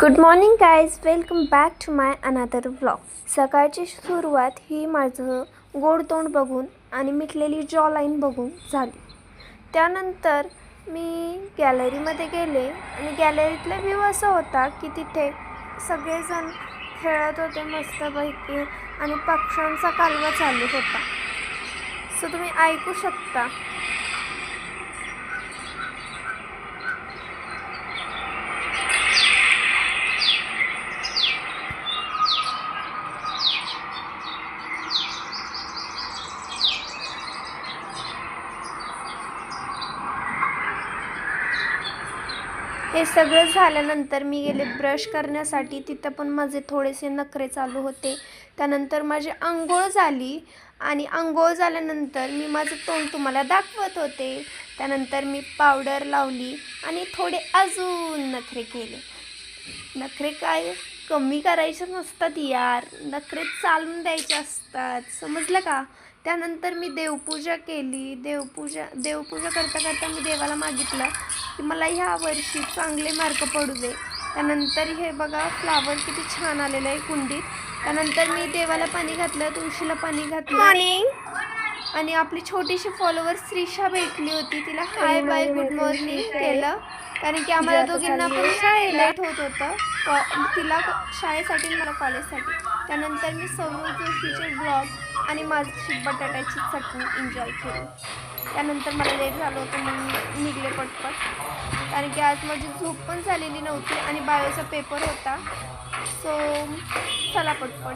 Good morning guys, welcome back to my another vlog. सकाळची सुरुवात ही माझं गोड तोंड बघून आणि मिटलेली जॉ लाईन बघून झाली. त्यानंतर मी गॅलरीमध्ये गेले आणि गॅलरीतला व्ह्यू असा होता की तिथे सगळेजण खेळत होते मस्तपैकी आणि पक्ष्यांचा कालवा चालू होता. सो तुम्ही ऐकू शकता. हे सगळं झाल्यानंतर मी गेले ब्रश करण्यासाठी. तिथं पण माझे थोडेसे नखरे चालू होते. त्यानंतर माझी अंघोळ झाली आणि अंघोळ झाल्यानंतर मी माझं तोंड तुम्हाला दाखवत होते. त्यानंतर मी पावडर लावली आणि थोडे अजून नखरे केले. नखरे काय कमी करायचे नसतात यार, नखरे चालून द्यायचे असतात, समजलं का? त्यानंतर मी देवपूजा केली. देवपूजा करता करता मी देवाला मागितलं की मला ह्या वर्षी चांगले मार्क पडू दे. त्यानंतर हे बघा फ्लावर किती छान आलेलं आहे कुंडीत. त्यानंतर मी देवाला पाणी घातलं, तुळशीला पाणी घातलं आणि आपली छोटीशी फॉलोवर श्रीषा भेटली होती. तिला हाय बाय गुड मॉर्निंग केलं कारण की आम्हाला दोघींना पण लेट होत होतं, तिला शाळेसाठी मला कॉलेजसाठी. त्यानंतर मी सौरव जोशीचे ब्लॉग आणि माझी बटाट्याची चटणी एन्जॉय केली. त्यानंतर मला लेट झालं होतं म्हणून निघले पटपट कारण की आज माझी झोप पण झालेली नव्हती आणि बायोचा पेपर होता. सो चला पटपट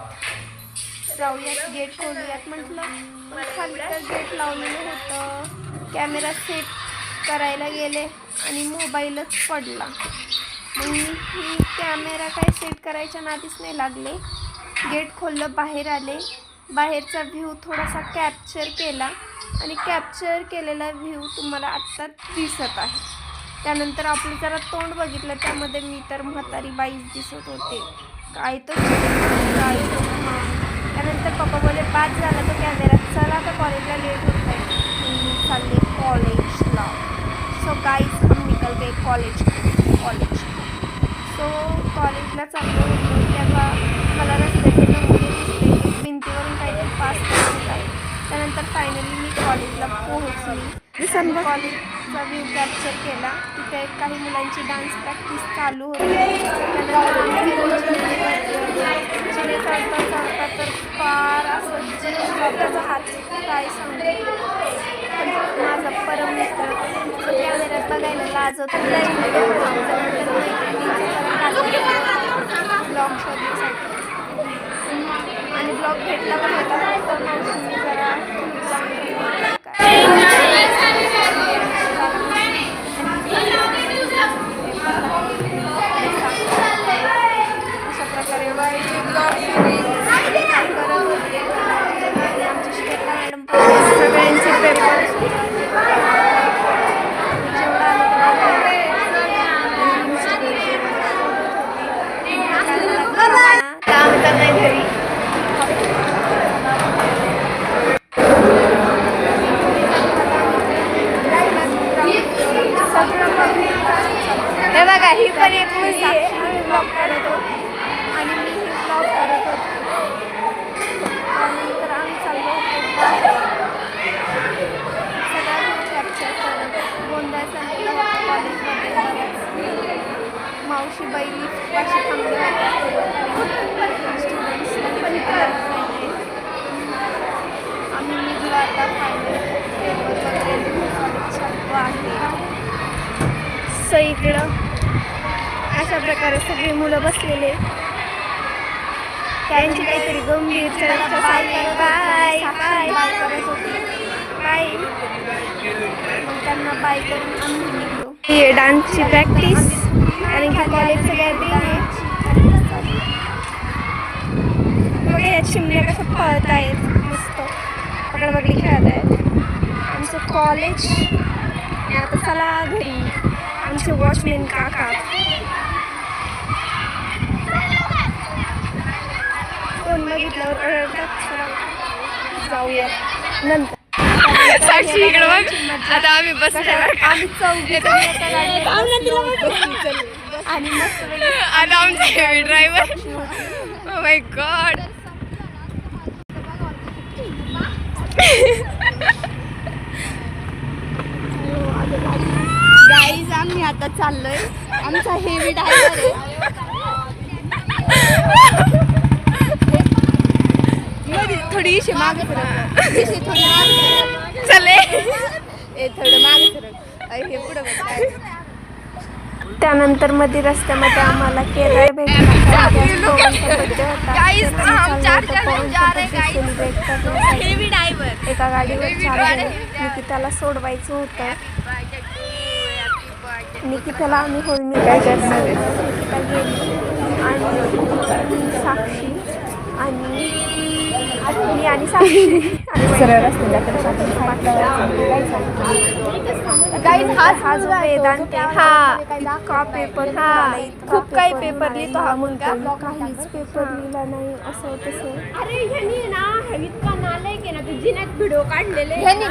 जाऊयात, गेट खोलूयात म्हटलं. पण खाली तर गेट लावलेलं होतं. कॅमेरा सेट करायला गेले आणि मोबाईलच पडला. मग मी कॅमेरा काय सेट करायच्या नादीच नाही लागले. गेट खोललं, बाहेर आले. बाहेरचा व्ह्यू थोडासा कॅप्चर केला आणि कॅप्चर केलेला व्ह्यू तुम्हाला आत्ता दिसत आहे. त्यानंतर आपलं जरा तोंड बघितलं, त्यामध्ये मी तर म्हातारी बाईच दिसत होते. काय तो काय. त्यानंतर पप्पा बोले बाद झाला तो कॅमेरा, चला आता कॉलेजला लेट होत आहे. मी चालले कॉलेजला. सो गाईज हम निकल गए कॉलेज. सो कॉलेजला चाललो होतो तेव्हा मला रस्त्याचे नमुने दिसले, भिंतीवरून काहीतरी पास करायचं आहे. त्यानंतर फायनली मी कॉलेजला पोहोचली. कॉलेजचा व्ह्यू कॅप्चर केला. तिथे काही मुलांची डान्स प्रॅक्टिस चालू होती. चिरे चढता तर फार असं त्याचा हात काय सांगू. माझा परम मित्र कॅमेऱ्यात बघायला लाजत ब्लॉग शोधण्यासाठी आणि ब्लॉग भेटला पण होता. जरा अशा प्रकारे आमची श्वेता मॅडम सगळ्यांचे पेपर जेवढा काम करणार घरी. हे बघा ही पण एक मुलगी आहे. आम्ही ब्लॉग करत होतो आणि मी ही ब्लॉग करत होतो. त्यानंतर आम्ही चाललो होतो सगळ्या कॅप्चर करत. गोंधळ चाललेला होता कॉलेजमध्ये. मावशी बैली पाशी थांबले स्टुडंट्सला पण आम्ही निघलो आता. फायनल पेपर वगैरे कॉलेज चालू आहे. सो इकडं अशा प्रकारे सगळी मुलं बसलेले, त्यांची काहीतरी गंभीर चर्चा बाय बाय बाय बाय करत होती. बाय मग त्यांना बाय करून आम्ही निघलो. ही डान्सची प्रॅक्टिस कारण की कॉलेजचं गॅदरिंग आहे. बघा या चिमण्या कसं पळत आहेत, मस्त पकडपकडी खेळत आहेत. आमचं कॉलेज. आता चला घरी. आमचे वॉचमॅन काका कोण बघितल्यावर ओरडतात. जाऊया नंतर. साक्षी इकडे बघ. आता आम्ही आम्ही चौघी आणि मस्त आता आमचा heavy driver. Oh my God. Guys आम्ही आता चाललोय. आमचा हेवी ड्रायव्हर आहे. थोडी इशे मागे थोडी चले. थोडं मागे सरक. हे पुढं बघ. त्यानंतर मध्ये रस्त्यामध्ये आम्हाला केदार भेटला. एका गाडीवर 4 जण. निकिताला सोडवायचं होतं. निकिताला आम्ही होलमी काय करणार. निकिता गेली आणि साक्षी आणि मी आणि साक्षी सरळ हा जो वेदांत हा पेपर खूप काही पेपर लिहितो हा मुलगा. काहीच पेपर लिहिला नाही असं तसं.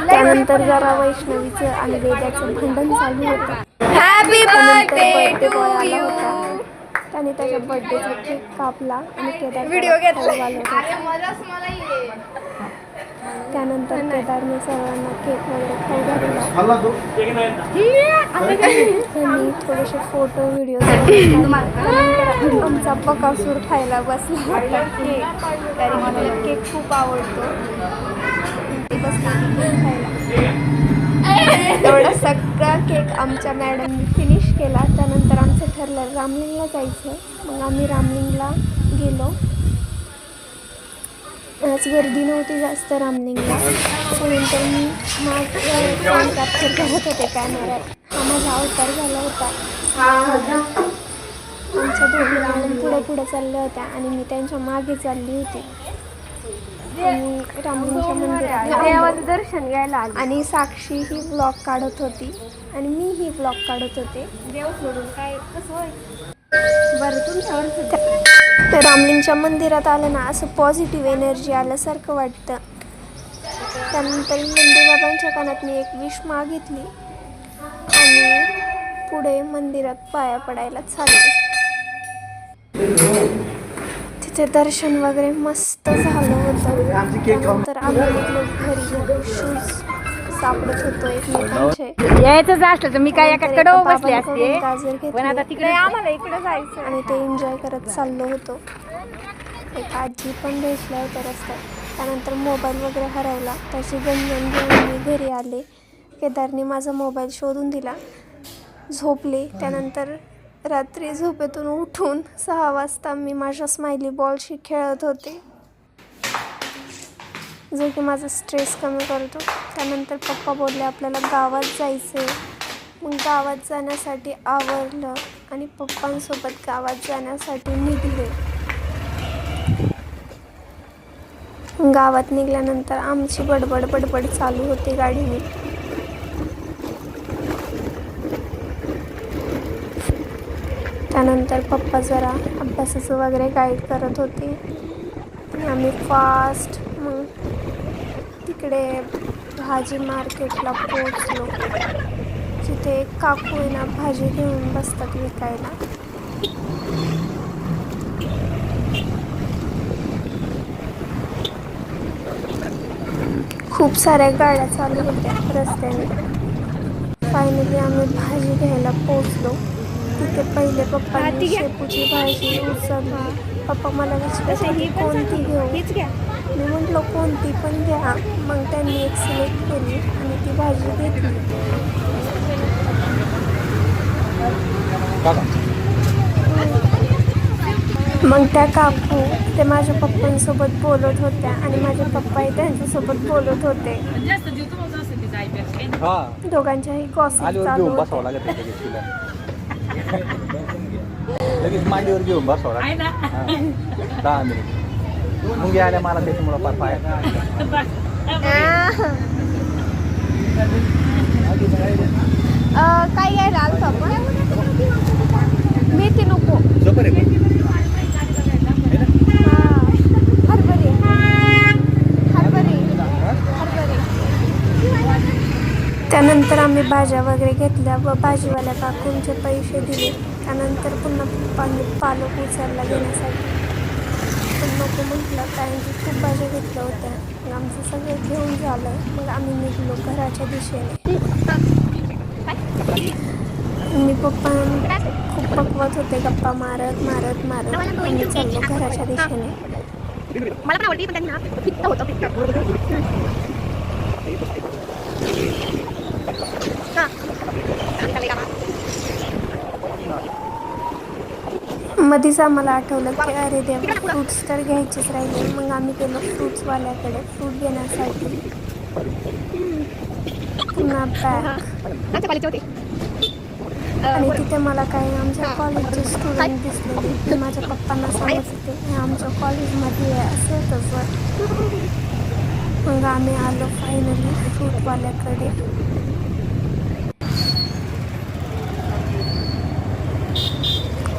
त्यानंतर जरा वैष्णवीचं आणि वेदाचं भांडण चालू होतं. Happy birthday to you. त्याने त्याच्या बर्थडेचा केक कापला आणि केदार व्हिडिओ घेतला. त्यानंतर केदारने सर्वांना केक वगैरे खाऊ घातला. त्यांनी थोडेसे फोटो व्हिडिओ आमचा बकासूर खायला बसला होता केक. कारण मला केक खूप आवडतो. बसला केक खायला. एवढा सगळा केक आमच्या मॅडमनी फिनिश केला. त्यानंतर आमचं ठरलं रामलिंगला जायचं. मग आम्ही रामलिंगला गेलो. आज गर्दी नव्हती जास्त रामलिंगला. त्यानंतर मी माझं कॅप्चर करत होते कॅमेऱ्यात. हा माझा अवतार झाला होता. आमच्या दोघी मॅडम पुढं चालल्या होत्या आणि मी त्यांच्या मागे चालली होती. आणि रामलिंगच्या मंदिरात दर्शन घ्यायला आणि साक्षी ही ब्लॉग काढत होती आणि मी ही ब्लॉग काढत होते. देव सोडून काय कसं होय बरं तुमच्यावर. तर रामलिंगच्या मंदिरात आलं ना असं पॉझिटिव्ह एनर्जी आल्यासारखं वाटतं. त्यानंतर नंदीबाबांच्या कानात मी एक विश मागितली आणि पुढे मंदिरात पाया पडायला चालले. तिथे दर्शन वगैरे मस्त झालं होतं. त्यानंतर आम्ही निघलो घरी. शूज सापडत होतो एकमेकांचे. यायचं असलं तर मी काय एकाकडे बसले असते. गाजर पण आता घेतले तिकडे आम्हाला इकडे जायचं आणि ते एन्जॉय करत चाललो होतो. एक आजी पण भेटल्या होत्या रस्त्यात. त्यानंतर मोबाईल वगैरे हरवला. त्याची गंजन घेऊन मी घरी आले. केदारने माझा मोबाईल शोधून दिला. झोपले. त्यानंतर रात्री झोपेतून उठून 6 वाजता मी माझ्या स्माइली बॉलशी खेळत होते, जो की माझा स्ट्रेस कमी करतो. त्यानंतर पप्पा बोलले आपल्याला गावात जायचं आहे. मग गावात जाण्यासाठी आवरलं आणि पप्पांसोबत गावात जाण्यासाठी निघले. गावात निघाल्यानंतर आमची बडबड चालू होती गाडीने. त्यानंतर पप्पा जरा अभ्यासाचं वगैरे गाईड करत होते आणि आम्ही फास्ट मग तिकडे भाजी मार्केटला पोहोचलो. तिथे एक काकू आहे ना भाजी घेऊन बसतात विकायला. खूप साऱ्या गाड्या चालू होत्या रस्त्याने. फायनली आम्ही भाजी घ्यायला पोहोचलो. तिथे पहिले पप्पांनी शेपूची भाजी उचलली. पप्पा मला विचारले ही कोणती घेऊ. मी म्हटलं कोणती पण घ्या. मग त्यांनी एक सिलेक्ट केली आणि ती भाजी घेतली. मग त्या काकू ते माझ्या पप्पांसोबत बोलत होत्या आणि माझे पप्पाही त्यांच्यासोबत बोलत होते. दोघांच्याही गॉसिप चालू होते. लगेच मांडीवर घेऊन बसवला 10 मिनिट मुंगी आल्या मला त्याच्यामुळं पार पाय. काय घ्यायला आलो आपण. मेथी नको. त्यानंतर आम्ही भाज्या वगैरे घेतल्या व भाजीवाल्या काकूंचे पैसे दिले त्यानंतर पुन्हा पप्पांनी पालक उचलला घेण्यासाठी, पण नको म्हटलं कारण की खूप भाज्या घेतल्या होत्या. मग आमचं सगळं घेऊन झालं. मग आम्ही निघलो घराच्या दिशेने. मी पप्पा खूप पकवत होते, गप्पा मारत मारत मारत आम्ही चाललो घराच्या दिशेने. मला पण आवडली, पण त्यांनी ना फिक्क होतं मध्येच आम्हाला आठवलं की अरे देवा, फ्रूट्स तर घ्यायचेच राहिले. मग आम्ही गेलो फ्रूट्सवाल्याकडे फ्रूट घेण्यासाठी. पुन्हा बॅग, आणि तिथे मला काही आमच्या कॉलेजचे स्टुडंट दिसलेले. ते माझ्या पप्पांना सांगत होते हे आमच्या कॉलेजमध्ये आहे असं तसं. मग आम्ही आलो फायनली फ्रूटवाल्याकडे.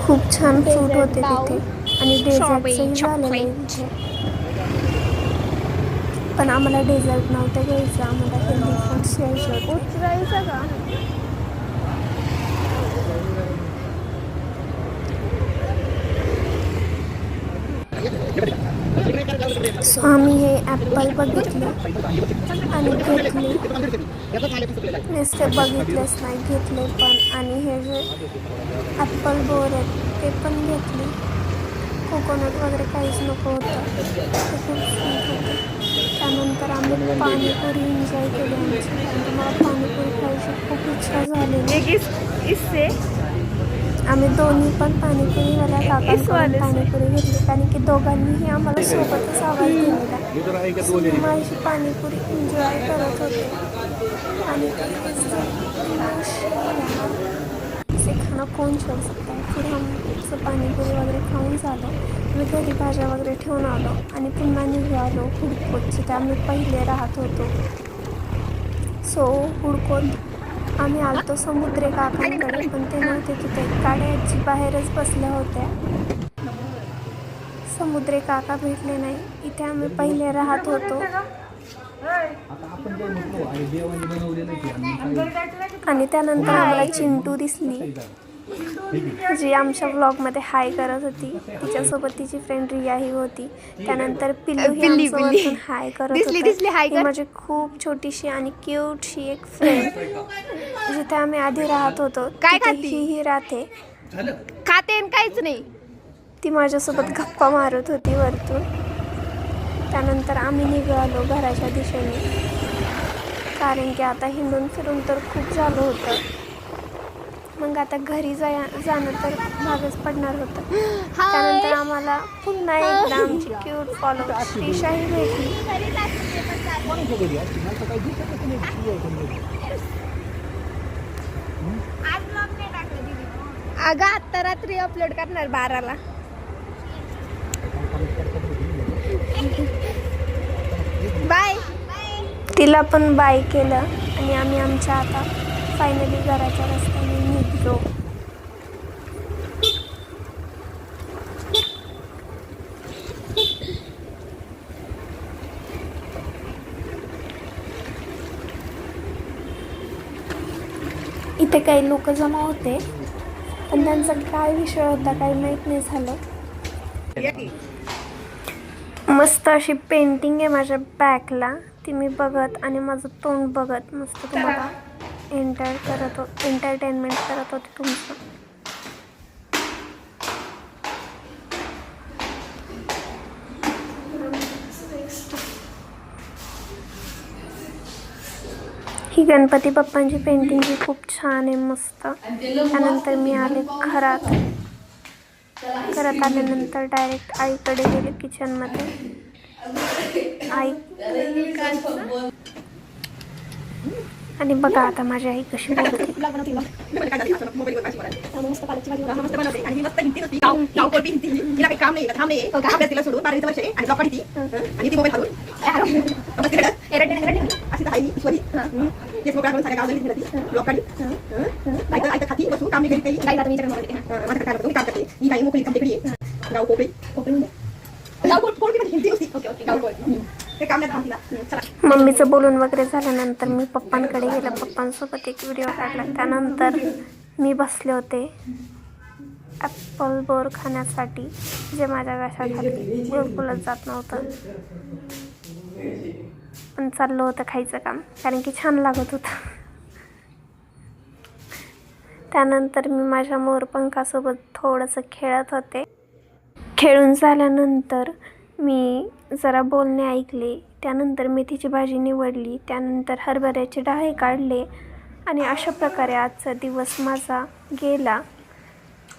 खूप छान फ्रूट होते तिथे आणि डेझर्टचंही झालेलं आहे तिथे. पण आम्हाला डेझर्ट नव्हतं घ्यायचं, आम्हाला हेल्दी फ्रूट्स घ्यायचे होते. सो आम्ही हे ॲपल बघितले आणि घेतले. नुसते बघितलेच नाही, घेतले पण. आणि हे जे ॲपल बोर आहेत ते पण घेतले. कोकोनट वगैरे काहीच नको होतं, ते खूप स्वीट होते. त्यानंतर आम्ही पाणीपुरी एन्जॉय केली आमची, कारण मला पाणीपुरी खायची खूप इच्छा झालेली. आम्ही दोन्ही पण पाणीपुरीवाल्या काकांकडून पाणीपुरी घेतली, कारण की दोघांनीही आम्हाला सोबतच आवाज दिलेला. माझी पाणीपुरी एन्जॉय करत होते आणि असे खाणं कोण ठेवू शकतं. फिर आमचं पाणीपुरी वगैरे खाऊन झालं. आम्ही घरी भाज्या वगैरे ठेवून आलो आणि पुन्हा निघालो हुडकोत, जिथे आम्ही पहिले राहत होतो. सो हुडकोत आम्ही आलतो समुद्रे काकांकडे, पण ते नव्हते तिथे. गाड्याची बाहेरच बसल्या होत्या. समुद्रे काका भेटले नाही. इथे आम्ही पहिले राहत होतो आणि त्यानंतर आम्हाला चिंटू दिसली, जी आमच्या ब्लॉगमध्ये हाय करत होती. तिच्यासोबत तिची फ्रेंड रियाही होती. त्यानंतर पिल्लू ही हाय करत होती. ही माझी खूप छोटीशी आणि क्यूटशी एक फ्रेंड, जिथे आम्ही आधी राहत होतो ही राहते. खाते काहीच नाही. ती माझ्यासोबत गप्पा मारत होती वरतून. त्यानंतर आम्ही निघालो घराच्या दिशेने, कारण की आता हिंडून फिरून तर खूप झालं होतं. मग आता घरी जाणं तर भागच पडणार होतं. त्यानंतर आम्हाला पुन्हा एकदा आमची क्यूट फॉलोअर श्रीशाही भेटली. अगं आता रात्री अपलोड करणार 12ला. बाय. तिला पण बाय केलं आणि आम्ही आमच्या आता फायनली घराच्या रस्त्याने निघलो. इथे काही लोक जमा होते, पण त्यांचा काय विषय होता काही माहीत नाही झालं. मस्त अशी पेंटिंग आहे माझ्या बॅकला, ती मी बघत आणि माझं तोंड बघत मस्त तुम्हाला एंटरटेनमेंट करत होते तुमचं. ही गणपती बाप्पांची पेंटिंग ही खूप छान आहे, मस्त. त्यानंतर मी आले घरात आल्यानंतर डायरेक्ट आईकडे गेले किचनमध्ये. आई आणि बघा आता माझी आई कशी बोलते. मम्मीचं बोलून वगैरे झाल्यानंतर मी पप्पांकडे गेले. पप्पांसोबत एक व्हिडिओ काढला. त्यानंतर मी बसले होते ॲपल बोर खाण्यासाठी, जे माझ्या घशाखाली बिलकुलच जात नव्हतं, पण चाललं होतं खायचं काम, कारण की छान लागत होतं. त्यानंतर मी माझ्या मोरपंखासोबत थोडंसं खेळत होते. खेळून झाल्यानंतर मी जरा बोलणे ऐकले. त्यानंतर मेथीची भाजी निवडली. त्यानंतर हरभऱ्याचे डाळे काढले आणि अशा प्रकारे आजचा दिवस माझा गेला.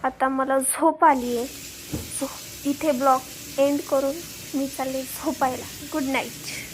आता मला झोप आली आहे. इथे ब्लॉग एंड करून मी चालले झोपायला. Good night.